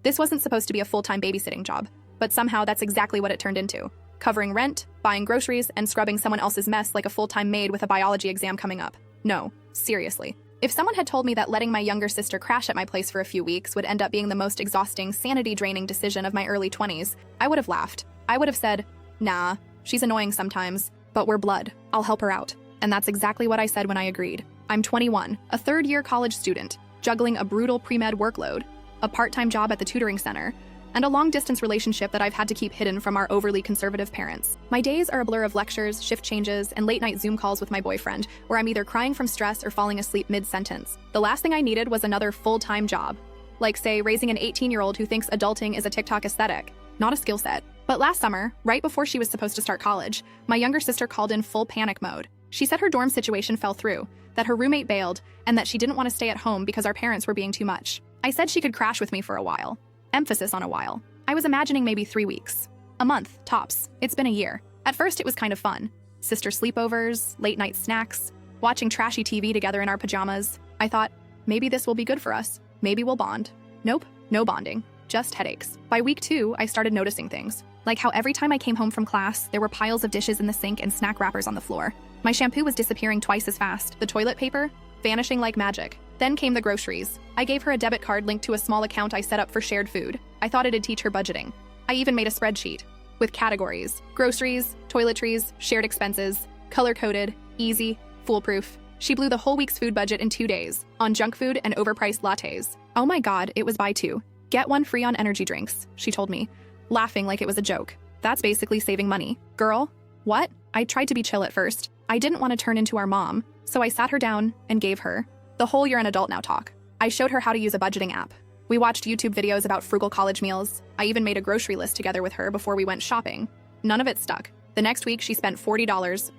This wasn't supposed to be a full-time babysitting job, but somehow that's exactly what it turned into. Covering rent, buying groceries, and scrubbing someone else's mess like a full-time maid with a biology exam coming up. No, seriously. If someone had told me that letting my younger sister crash at my place for a few weeks would end up being the most exhausting, sanity-draining decision of my early 20s, I would have laughed. I would have said, nah, she's annoying sometimes, but we're blood. I'll help her out. And that's exactly what I said when I agreed. I'm 21, a third-year college student, juggling a brutal pre-med workload, a part-time job at the tutoring center, and a long-distance relationship that I've had to keep hidden from our overly conservative parents. My days are a blur of lectures, shift changes, and late-night Zoom calls with my boyfriend, where I'm either crying from stress or falling asleep mid-sentence. The last thing I needed was another full-time job. Like, say, raising an 18-year-old who thinks adulting is a TikTok aesthetic, not a skill set. But last summer, right before she was supposed to start college, my younger sister called in full panic mode. She said her dorm situation fell through, that her roommate bailed, and that she didn't want to stay at home because our parents were being too much. I said she could crash with me for a while. Emphasis on a while. I was imagining maybe 3 weeks. A month, tops. It's been a year. At first, it was kind of fun. Sister sleepovers, late-night snacks, watching trashy TV together in our pajamas. I thought, maybe this will be good for us. Maybe we'll bond. Nope, no bonding. Just headaches. By week 2, I started noticing things. Like how every time I came home from class, there were piles of dishes in the sink and snack wrappers on the floor. My shampoo was disappearing twice as fast. The toilet paper, vanishing like magic. Then came the groceries. I gave her a debit card linked to a small account I set up for shared food. I thought it'd teach her budgeting. I even made a spreadsheet with categories: groceries, toiletries, shared expenses, color-coded, easy, foolproof. She blew the whole week's food budget in 2 days on junk food and overpriced lattes. Oh my god, it was buy 2, get 1 free on energy drinks, she told me, laughing like it was a joke. That's basically saving money. Girl, what? I tried to be chill at first. I didn't want to turn into our mom, so I sat her down and gave her the whole "you're an adult now" talk. I showed her how to use a budgeting app. We watched YouTube videos about frugal college meals. I even made a grocery list together with her before we went shopping. None of it stuck. The next week, she spent $40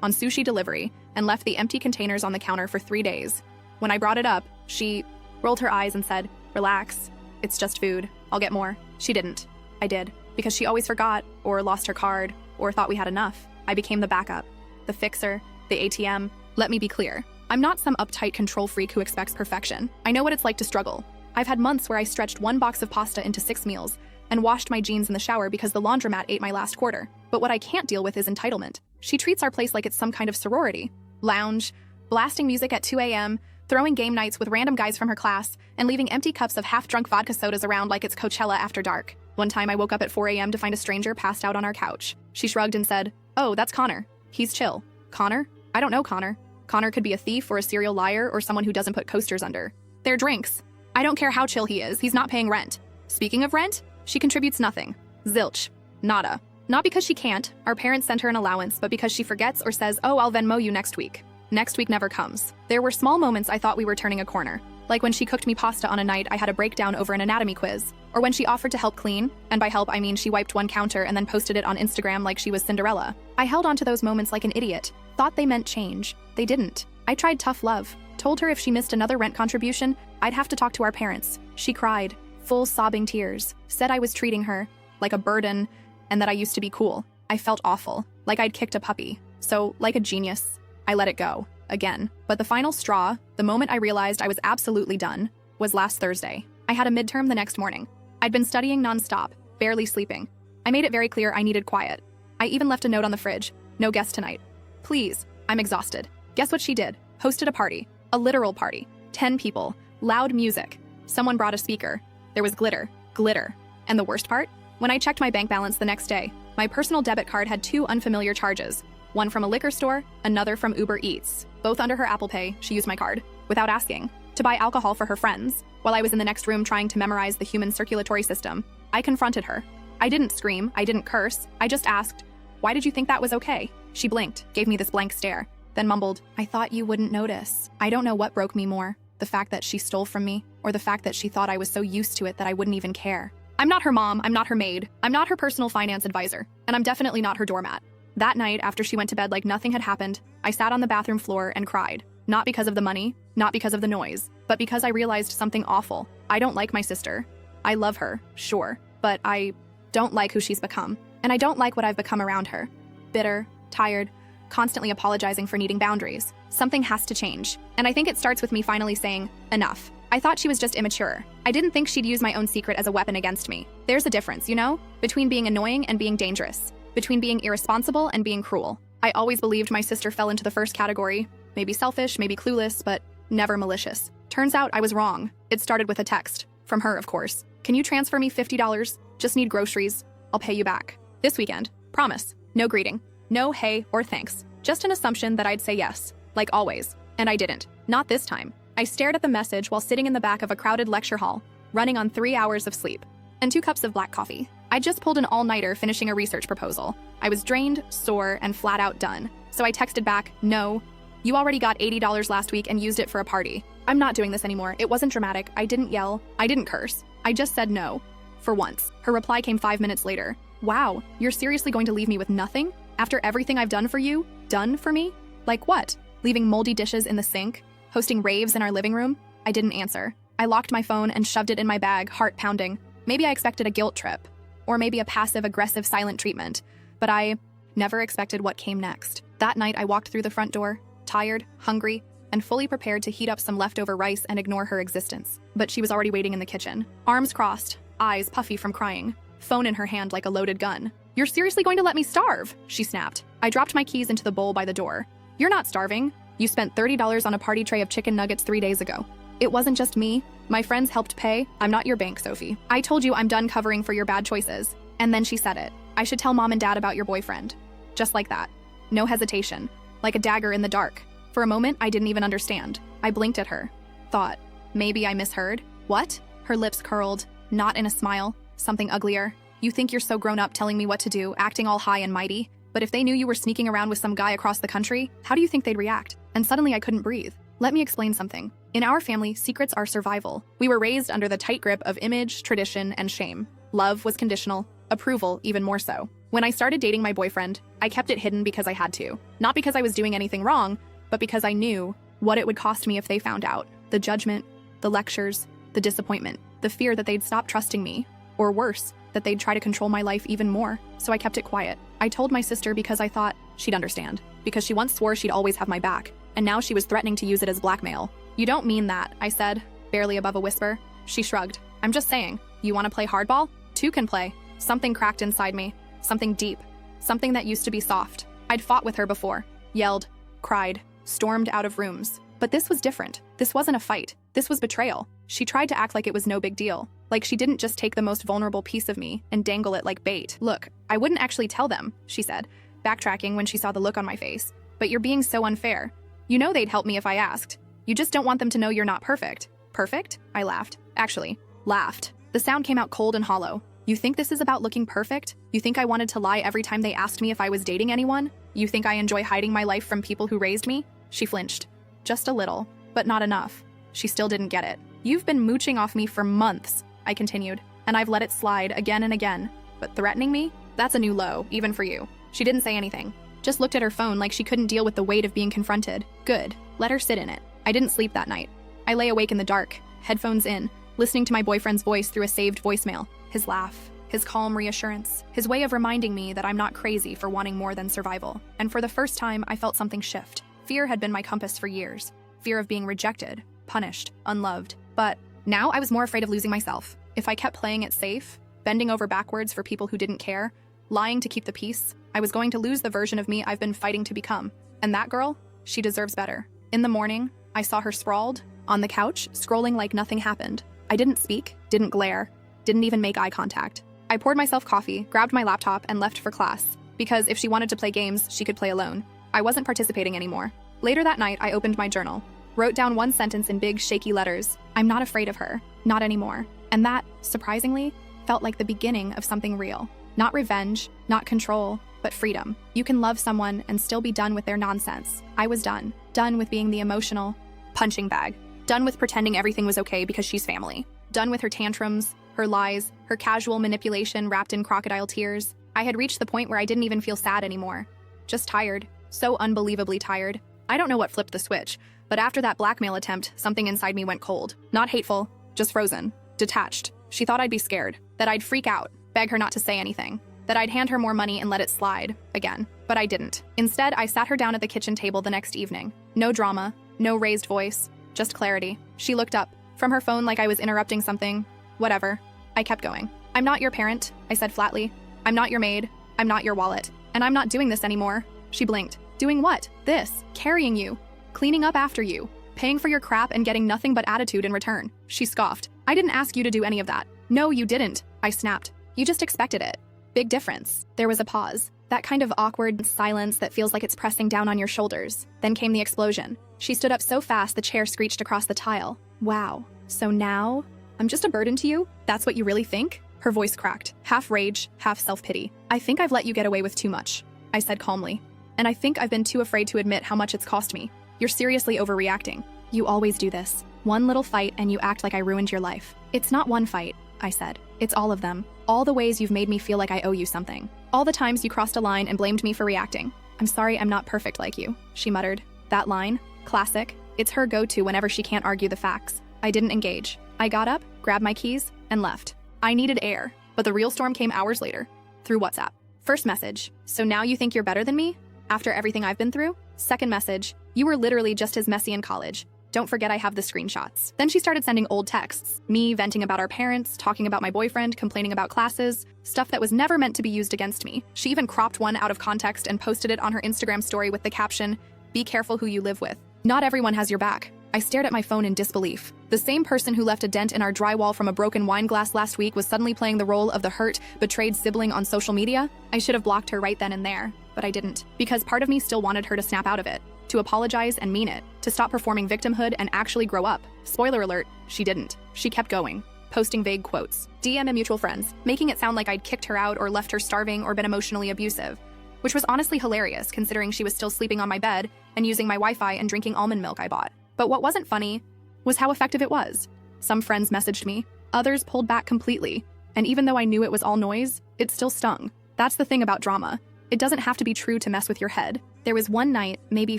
on sushi delivery and left the empty containers on the counter for 3 days. When I brought it up, she rolled her eyes and said, "Relax, it's just food. I'll get more." She didn't. I did, because she always forgot, or lost her card, or thought we had enough. I became the backup, the fixer, the ATM. Let me be clear. I'm not some uptight control freak who expects perfection. I know what it's like to struggle. I've had months where I stretched 1 box of pasta into 6 meals and washed my jeans in the shower because the laundromat ate my last quarter. But what I can't deal with is entitlement. She treats our place like it's some kind of sorority. Lounge, blasting music at 2 a.m., throwing game nights with random guys from her class, and leaving empty cups of half-drunk vodka sodas around like it's Coachella after dark. One time I woke up at 4 a.m. to find a stranger passed out on our couch. She shrugged and said, "Oh, that's Connor. He's chill." Connor? I don't know Connor. Connor could be a thief or a serial liar or someone who doesn't put coasters under their drinks. I don't care how chill he is, he's not paying rent. Speaking of rent, she contributes nothing. Zilch. Nada. Not because she can't, our parents sent her an allowance, but because she forgets or says, "Oh, I'll Venmo you next week." Next week never comes. There were small moments I thought we were turning a corner. Like when she cooked me pasta on a night I had a breakdown over an anatomy quiz. Or when she offered to help clean, and by help I mean she wiped 1 counter and then posted it on Instagram like she was Cinderella. I held on to those moments like an idiot. Thought they meant change. They didn't. I tried tough love. Told her if she missed another rent contribution, I'd have to talk to our parents. She cried, full sobbing tears, said I was treating her like a burden and that I used to be cool. I felt awful, like I'd kicked a puppy. So, like a genius, I let it go, again. But the final straw, the moment I realized I was absolutely done, was last Thursday. I had a midterm the next morning. I'd been studying nonstop, barely sleeping. I made it very clear I needed quiet. I even left a note on the fridge, "No guest tonight. Please, I'm exhausted." Guess what she did? Hosted a party. A literal party. 10 people. Loud music. Someone brought a speaker. There was glitter. Glitter. And the worst part? When I checked my bank balance the next day, my personal debit card had 2 unfamiliar charges. One from a liquor store, another from Uber Eats. Both under her Apple Pay, she used my card, without asking, to buy alcohol for her friends. While I was in the next room trying to memorize the human circulatory system, I confronted her. I didn't scream, I didn't curse, I just asked, "Why did you think that was okay?" She blinked, gave me this blank stare, then mumbled, "I thought you wouldn't notice." I don't know what broke me more, the fact that she stole from me, or the fact that she thought I was so used to it that I wouldn't even care. I'm not her mom, I'm not her maid, I'm not her personal finance advisor, and I'm definitely not her doormat. That night, after she went to bed like nothing had happened, I sat on the bathroom floor and cried. Not because of the money, not because of the noise, but because I realized something awful. I don't like my sister. I love her, sure, but I don't like who she's become. And I don't like what I've become around her. Bitter, tired, constantly apologizing for needing boundaries. Something has to change. And I think it starts with me finally saying, enough. I thought she was just immature. I didn't think she'd use my own secret as a weapon against me. There's a difference, you know? Between being annoying and being dangerous. Between being irresponsible and being cruel. I always believed my sister fell into the first category. Maybe selfish, maybe clueless, but never malicious. Turns out I was wrong. It started with a text. From her, of course. Can you transfer me $50? Just need groceries. I'll pay you back. This weekend. Promise. No greeting. No hey or thanks. Just an assumption that I'd say yes. Like always. And I didn't. Not this time. I stared at the message while sitting in the back of a crowded lecture hall, running on 3 hours of sleep. And 2 cups of black coffee. I just pulled an all-nighter finishing a research proposal. I was drained, sore, and flat out done. So I texted back, no. You already got $80 last week and used it for a party. I'm not doing this anymore. It wasn't dramatic. I didn't yell. I didn't curse. I just said no. For once. Her reply came 5 minutes later. Wow, you're seriously going to leave me with nothing? After everything I've done for you? Done for me? Like what? Leaving moldy dishes in the sink? Hosting raves in our living room? I didn't answer. I locked my phone and shoved it in my bag, heart pounding. Maybe I expected a guilt trip. Or maybe a passive-aggressive silent treatment. But I never expected what came next. That night, I walked through the front door, tired, hungry, and fully prepared to heat up some leftover rice and ignore her existence. But she was already waiting in the kitchen. Arms crossed, eyes puffy from crying, phone in her hand like a loaded gun. You're seriously going to let me starve? She snapped. I dropped my keys into the bowl by the door. You're not starving. You spent $30 on a party tray of chicken nuggets 3 days ago. It wasn't just me. My friends helped pay. I'm not your bank, Sophie. I told you I'm done covering for your bad choices. And then she said it. I should tell mom and dad about your boyfriend. Just like that. No hesitation. Like a dagger in the dark. For a moment, I didn't even understand. I blinked at her. Thought, maybe I misheard? What? Her lips curled, not in a smile, something uglier. You think you're so grown up telling me what to do, acting all high and mighty? But if they knew you were sneaking around with some guy across the country, how do you think they'd react? And suddenly I couldn't breathe. Let me explain something. In our family, secrets are survival. We were raised under the tight grip of image, tradition, and shame. Love was conditional, approval even more so. When I started dating my boyfriend, I kept it hidden because I had to. Not because I was doing anything wrong, but because I knew what it would cost me if they found out. The judgment, the lectures, the disappointment, the fear that they'd stop trusting me, or worse, that they'd try to control my life even more. So I kept it quiet. I told my sister because I thought she'd understand, because she once swore she'd always have my back, and now she was threatening to use it as blackmail. You don't mean that, I said, barely above a whisper. She shrugged. I'm just saying, you want to play hardball? 2 can play. Something cracked inside me. Something deep. Something that used to be soft. I'd fought with her before. Yelled. Cried. Stormed out of rooms. But this was different. This wasn't a fight. This was betrayal. She tried to act like it was no big deal. Like she didn't just take the most vulnerable piece of me and dangle it like bait. Look, I wouldn't actually tell them, she said, backtracking when she saw the look on my face. But you're being so unfair. You know they'd help me if I asked. You just don't want them to know you're not perfect. Perfect? I laughed. Actually, laughed. The sound came out cold and hollow. You think this is about looking perfect? You think I wanted to lie every time they asked me if I was dating anyone? You think I enjoy hiding my life from people who raised me? She flinched. Just a little, but not enough. She still didn't get it. You've been mooching off me for months, I continued, and I've let it slide again and again. But threatening me? That's a new low, even for you. She didn't say anything. Just looked at her phone like she couldn't deal with the weight of being confronted. Good. Let her sit in it. I didn't sleep that night. I lay awake in the dark, headphones in, listening to my boyfriend's voice through a saved voicemail. His laugh, his calm reassurance, his way of reminding me that I'm not crazy for wanting more than survival. And for the first time, I felt something shift. Fear had been my compass for years. Fear of being rejected, punished, unloved. But now I was more afraid of losing myself. If I kept playing it safe, bending over backwards for people who didn't care, lying to keep the peace, I was going to lose the version of me I've been fighting to become. And that girl, she deserves better. In the morning, I saw her sprawled, on the couch, scrolling like nothing happened. I didn't speak, didn't glare, didn't even make eye contact. I poured myself coffee, grabbed my laptop, and left for class. Because if she wanted to play games, she could play alone. I wasn't participating anymore. Later that night, I opened my journal, wrote down one sentence in big, shaky letters. I'm not afraid of her. Not anymore. And that, surprisingly, felt like the beginning of something real. Not revenge, not control, but freedom. You can love someone and still be done with their nonsense. I was done. Done with being the emotional punching bag. Done with pretending everything was okay because she's family. Done with her tantrums, her lies, her casual manipulation wrapped in crocodile tears. I had reached the point where I didn't even feel sad anymore. Just tired. So unbelievably tired. I don't know what flipped the switch, but after that blackmail attempt, something inside me went cold. Not hateful, just frozen. Detached. She thought I'd be scared. That I'd freak out, beg her not to say anything. That I'd hand her more money and let it slide, again. But I didn't. Instead, I sat her down at the kitchen table the next evening. No drama, no raised voice, just clarity. She looked up, from her phone like I was interrupting something. Whatever. I kept going. I'm not your parent, I said flatly. I'm not your maid. I'm not your wallet. And I'm not doing this anymore. She blinked. Doing what? This. Carrying you. Cleaning up after you. Paying for your crap and getting nothing but attitude in return. She scoffed. I didn't ask you to do any of that. No, you didn't, I snapped. You just expected it. Big difference. There was a pause. That kind of awkward silence that feels like it's pressing down on your shoulders. Then came the explosion. She stood up so fast the chair screeched across the tile. Wow. So now, I'm just a burden to you? That's what you really think? Her voice cracked, half rage, half self-pity. I think I've let you get away with too much, I said calmly. And I think I've been too afraid to admit how much it's cost me. You're seriously overreacting. You always do this. One little fight and you act like I ruined your life. It's not one fight, I said. It's all of them. All the ways you've made me feel like I owe you something. All the times you crossed a line and blamed me for reacting. I'm sorry I'm not perfect like you, she muttered. That line, classic, it's her go-to whenever she can't argue the facts. I didn't engage. I got up, grabbed my keys, and left. I needed air, but the real storm came hours later, through WhatsApp. First message, so now you think you're better than me? After everything I've been through? Second message, you were literally just as messy in college. Don't forget I have the screenshots. Then she started sending old texts. Me venting about our parents, talking about my boyfriend, complaining about classes, stuff that was never meant to be used against me. She even cropped one out of context and posted it on her Instagram story with the caption, "Be careful who you live with. Not everyone has your back." I stared at my phone in disbelief. The same person who left a dent in our drywall from a broken wine glass last week was suddenly playing the role of the hurt, betrayed sibling on social media? I should have blocked her right then and there, but I didn't, because part of me still wanted her to snap out of it, to apologize and mean it, to stop performing victimhood and actually grow up. Spoiler alert, she didn't. She kept going, posting vague quotes, DM mutual friends, making it sound like I'd kicked her out or left her starving or been emotionally abusive, which was honestly hilarious considering she was still sleeping on my bed and using my Wi-Fi and drinking almond milk I bought. But what wasn't funny was how effective it was. Some friends messaged me, others pulled back completely, and even though I knew it was all noise, it still stung. That's the thing about drama. It doesn't have to be true to mess with your head. There was one night, maybe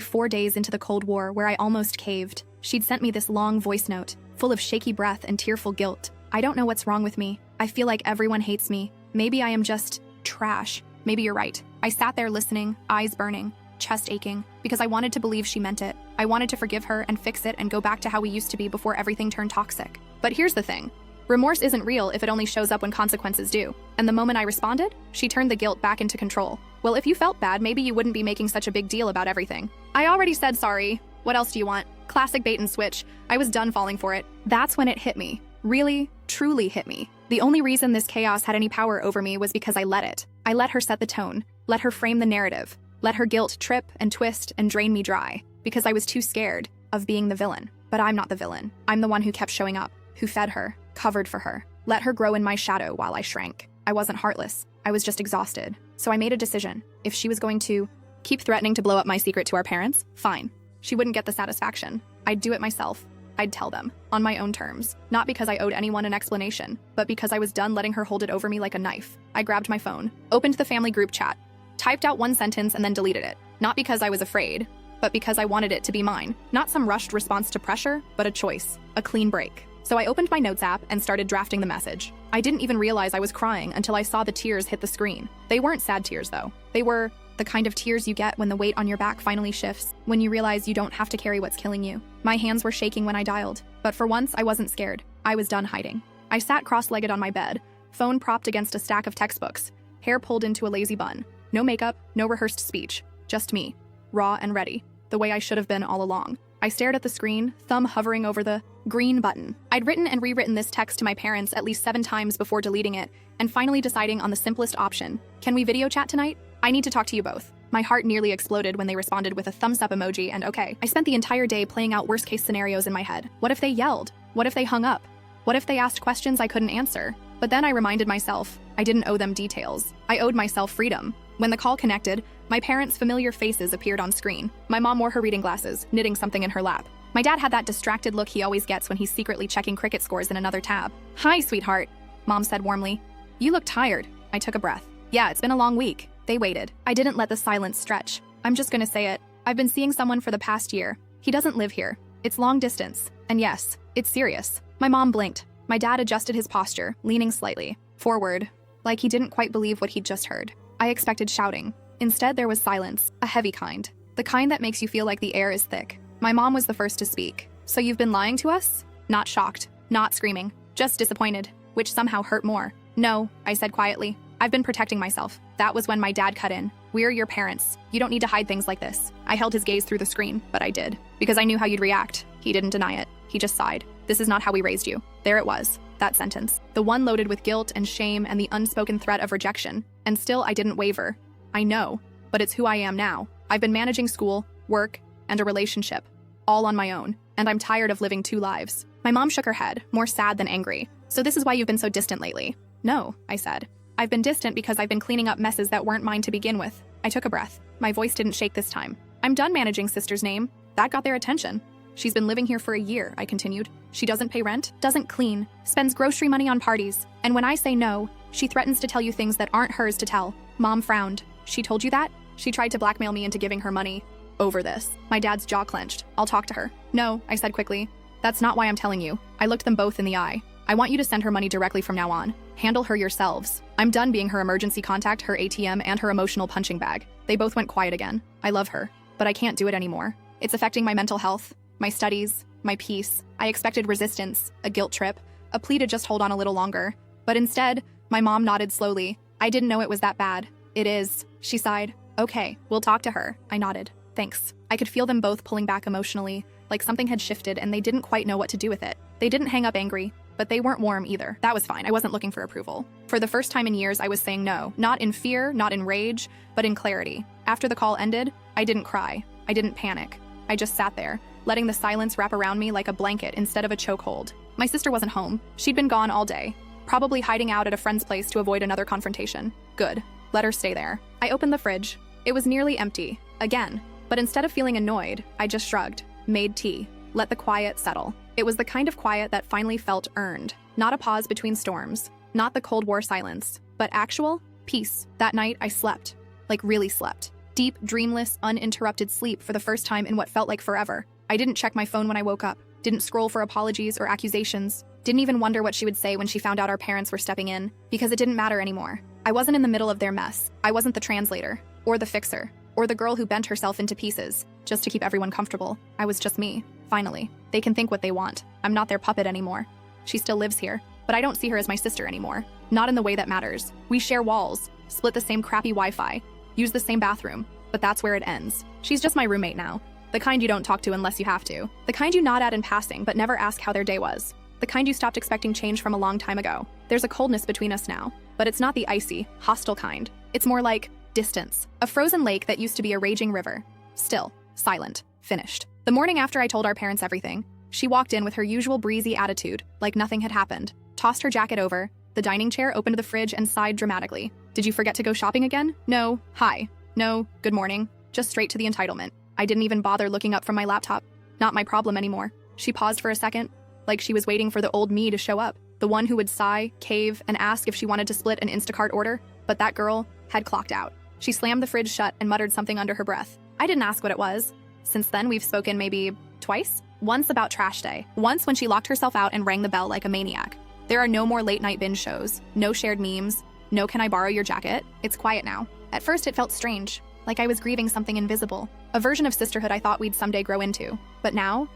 4 days into the Cold War, where I almost caved. She'd sent me this long voice note, full of shaky breath and tearful guilt. I don't know what's wrong with me. I feel like everyone hates me. Maybe I am just trash. Maybe you're right. I sat there listening, eyes burning, chest aching, because I wanted to believe she meant it. I wanted to forgive her and fix it and go back to how we used to be before everything turned toxic. But here's the thing. Remorse isn't real if it only shows up when consequences do. And the moment I responded, she turned the guilt back into control. Well, if you felt bad, maybe you wouldn't be making such a big deal about everything. I already said sorry. What else do you want? Classic bait and switch. I was done falling for it. That's when it hit me. Really, truly hit me. The only reason this chaos had any power over me was because I let it. I let her set the tone, let her frame the narrative, let her guilt trip and twist and drain me dry, because I was too scared of being the villain. But I'm not the villain. I'm the one who kept showing up, who fed her, covered for her, let her grow in my shadow while I shrank. I wasn't heartless. I was just exhausted. So I made a decision. If she was going to keep threatening to blow up my secret to our parents, fine. She wouldn't get the satisfaction. I'd do it myself. I'd tell them, on my own terms. Not because I owed anyone an explanation, but because I was done letting her hold it over me like a knife. I grabbed my phone, opened the family group chat, typed out one sentence and then deleted it. Not because I was afraid, but because I wanted it to be mine. Not some rushed response to pressure, but a choice, a clean break. So I opened my notes app and started drafting the message. I didn't even realize I was crying until I saw the tears hit the screen. They weren't sad tears though. They were the kind of tears you get when the weight on your back finally shifts, when you realize you don't have to carry what's killing you. My hands were shaking when I dialed, but for once I wasn't scared. I was done hiding. I sat cross-legged on my bed, phone propped against a stack of textbooks, hair pulled into a lazy bun. No makeup, no rehearsed speech, just me, raw and ready, the way I should have been all along. I stared at the screen, thumb hovering over the green button. I'd written and rewritten this text to my parents at least 7 times before deleting it, and finally deciding on the simplest option. Can we video chat tonight? I need to talk to you both. My heart nearly exploded when they responded with a thumbs up emoji and okay. I spent the entire day playing out worst case scenarios in my head. What if they yelled? What if they hung up? What if they asked questions I couldn't answer? But then I reminded myself, I didn't owe them details. I owed myself freedom. When the call connected, my parents' familiar faces appeared on screen. My mom wore her reading glasses, knitting something in her lap. My dad had that distracted look he always gets when he's secretly checking cricket scores in another tab. "Hi, sweetheart," Mom said warmly. "You look tired." I took a breath. "Yeah, it's been a long week." They waited. I didn't let the silence stretch. "I'm just gonna say it. I've been seeing someone for the past year. He doesn't live here. It's long distance. And yes, it's serious." My mom blinked. My dad adjusted his posture, leaning slightly forward, like he didn't quite believe what he'd just heard. I expected shouting. Instead, there was silence, a heavy kind. The kind that makes you feel like the air is thick. My mom was the first to speak. "So you've been lying to us?" Not shocked, not screaming, just disappointed, which somehow hurt more. No, I said quietly. I've been protecting myself. That was when my dad cut in. We're your parents. You don't need to hide things like this. I held his gaze through the screen, but I did. Because I knew how you'd react. He didn't deny it. He just sighed. This is not how we raised you. There it was, that sentence. The one loaded with guilt and shame and the unspoken threat of rejection. And still I didn't waver. I know, but it's who I am now. I've been managing school, work, and a relationship, all on my own, and I'm tired of living two lives. My mom shook her head, more sad than angry. So this is why you've been so distant lately? No, I said. I've been distant because I've been cleaning up messes that weren't mine to begin with. I took a breath. My voice didn't shake this time. I'm done managing sister's name. That got their attention. She's been living here for a year, I continued. She doesn't pay rent, doesn't clean, spends grocery money on parties. And when I say no, she threatens to tell you things that aren't hers to tell. Mom frowned. She told you that? She tried to blackmail me into giving her money over this. My dad's jaw clenched. I'll talk to her. No, I said quickly. That's not why I'm telling you. I looked them both in the eye. I want you to send her money directly from now on. Handle her yourselves. I'm done being her emergency contact, her ATM, and her emotional punching bag. They both went quiet again. I love her, but I can't do it anymore. It's affecting my mental health, my studies, my peace. I expected resistance, a guilt trip, a plea to just hold on a little longer. But instead, my mom nodded slowly. I didn't know it was that bad. It is, she sighed. Okay, we'll talk to her. I nodded. Thanks. I could feel them both pulling back emotionally, like something had shifted and they didn't quite know what to do with it. They didn't hang up angry, but they weren't warm either. That was fine. I wasn't looking for approval. For the first time in years, I was saying no, not in fear, not in rage, but in clarity. After the call ended, I didn't cry. I didn't panic. I just sat there, letting the silence wrap around me like a blanket instead of a chokehold. My sister wasn't home. She'd been gone all day, probably hiding out at a friend's place to avoid another confrontation. Good. Let her stay there. I opened the fridge. It was nearly empty. Again. But instead of feeling annoyed, I just shrugged, made tea, let the quiet settle. It was the kind of quiet that finally felt earned. Not a pause between storms, not the Cold War silence, but actual peace. That night, I slept. Like really slept. Deep, dreamless, uninterrupted sleep for the first time in what felt like forever. I didn't check my phone when I woke up, didn't scroll for apologies or accusations, didn't even wonder what she would say when she found out our parents were stepping in, because it didn't matter anymore. I wasn't in the middle of their mess. I wasn't the translator, or the fixer, or the girl who bent herself into pieces, just to keep everyone comfortable. I was just me. Finally, they can think what they want. I'm not their puppet anymore. She still lives here, but I don't see her as my sister anymore. Not in the way that matters. We share walls, split the same crappy Wi-Fi, use the same bathroom, but that's where it ends. She's just my roommate now. The kind you don't talk to unless you have to. The kind you nod at in passing but never ask how their day was. The kind you stopped expecting change from a long time ago. There's a coldness between us now, but it's not the icy, hostile kind. It's more like distance. A frozen lake that used to be a raging river. Still, silent, finished. The morning after I told our parents everything, she walked in with her usual breezy attitude, like nothing had happened, tossed her jacket over, the dining chair, opened the fridge, and sighed dramatically. Did you forget to go shopping again? No. Hi. No. Good morning. Just straight to the entitlement. I didn't even bother looking up from my laptop. Not my problem anymore. She paused for a second, like she was waiting for the old me to show up, the one who would sigh, cave, and ask if she wanted to split an Instacart order, but that girl had clocked out. She slammed the fridge shut and muttered something under her breath. I didn't ask what it was. Since then, we've spoken maybe twice? Once about trash day. Once when she locked herself out and rang the bell like a maniac. There are no more late-night binge shows, no shared memes, no can I borrow your jacket? It's quiet now. At first, it felt strange, like I was grieving something invisible, a version of sisterhood I thought we'd someday grow into. But now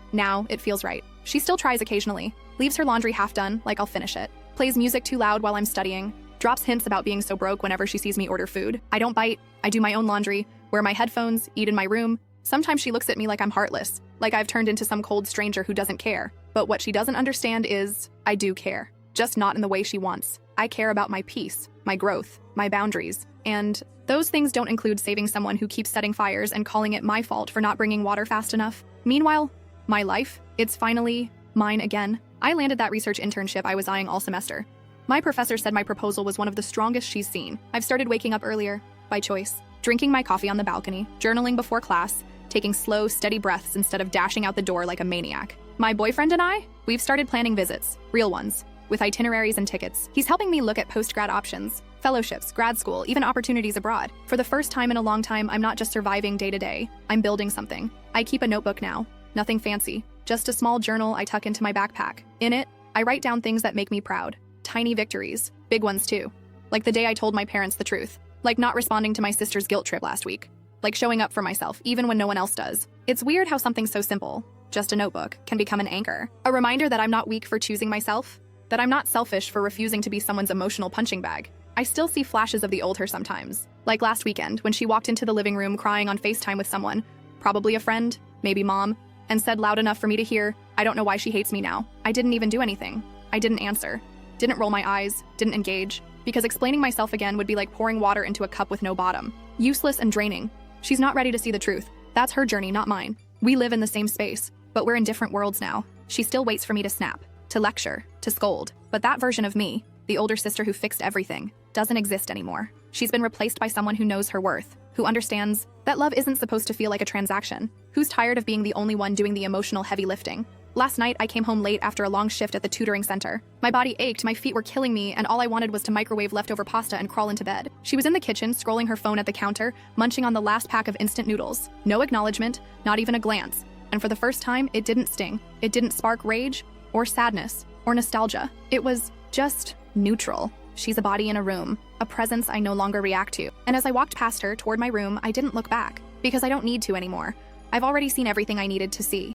it feels right. She still tries occasionally, leaves her laundry half done, like I'll finish it, plays music too loud while I'm studying, drops hints about being so broke whenever she sees me order food. I don't bite, I do my own laundry, wear my headphones, eat in my room. Sometimes she looks at me like I'm heartless, like I've turned into some cold stranger who doesn't care. But what she doesn't understand is, I do care, just not in the way she wants. I care about my peace, my growth, my boundaries, and those things don't include saving someone who keeps setting fires and calling it my fault for not bringing water fast enough. Meanwhile, my life, it's finally mine again. I landed that research internship I was eyeing all semester. My professor said my proposal was one of the strongest she's seen. I've started waking up earlier, by choice, drinking my coffee on the balcony, journaling before class, taking slow, steady breaths instead of dashing out the door like a maniac. My boyfriend and I, we've started planning visits, real ones, with itineraries and tickets. He's helping me look at post-grad options, fellowships, grad school, even opportunities abroad. For the first time in a long time, I'm not just surviving day to day, I'm building something. I keep a notebook now, nothing fancy, just a small journal I tuck into my backpack. In it, I write down things that make me proud. Tiny victories, big ones too. Like the day I told my parents the truth. Like not responding to my sister's guilt trip last week. Like showing up for myself, even when no one else does. It's weird how something so simple, just a notebook, can become an anchor. A reminder that I'm not weak for choosing myself, that I'm not selfish for refusing to be someone's emotional punching bag. I still see flashes of the old her sometimes. Like last weekend, when she walked into the living room crying on FaceTime with someone, probably a friend, maybe mom, and said loud enough for me to hear, "I don't know why she hates me now." I didn't even do anything. I didn't answer, didn't roll my eyes, didn't engage, because explaining myself again would be like pouring water into a cup with no bottom. Useless and draining. She's not ready to see the truth. That's her journey, not mine. We live in the same space, but we're in different worlds now. She still waits for me to snap, to lecture, to scold. But that version of me, the older sister who fixed everything, doesn't exist anymore. She's been replaced by someone who knows her worth, who understands that love isn't supposed to feel like a transaction, who's tired of being the only one doing the emotional heavy lifting. Last night, I came home late after a long shift at the tutoring center. My body ached, my feet were killing me, and all I wanted was to microwave leftover pasta and crawl into bed. She was in the kitchen, scrolling her phone at the counter, munching on the last pack of instant noodles. No acknowledgement, not even a glance. And for the first time, it didn't sting. It didn't spark rage, or sadness, or nostalgia. It was just neutral. She's a body in a room, a presence I no longer react to. And as I walked past her toward my room, I didn't look back, because I don't need to anymore. I've already seen everything I needed to see.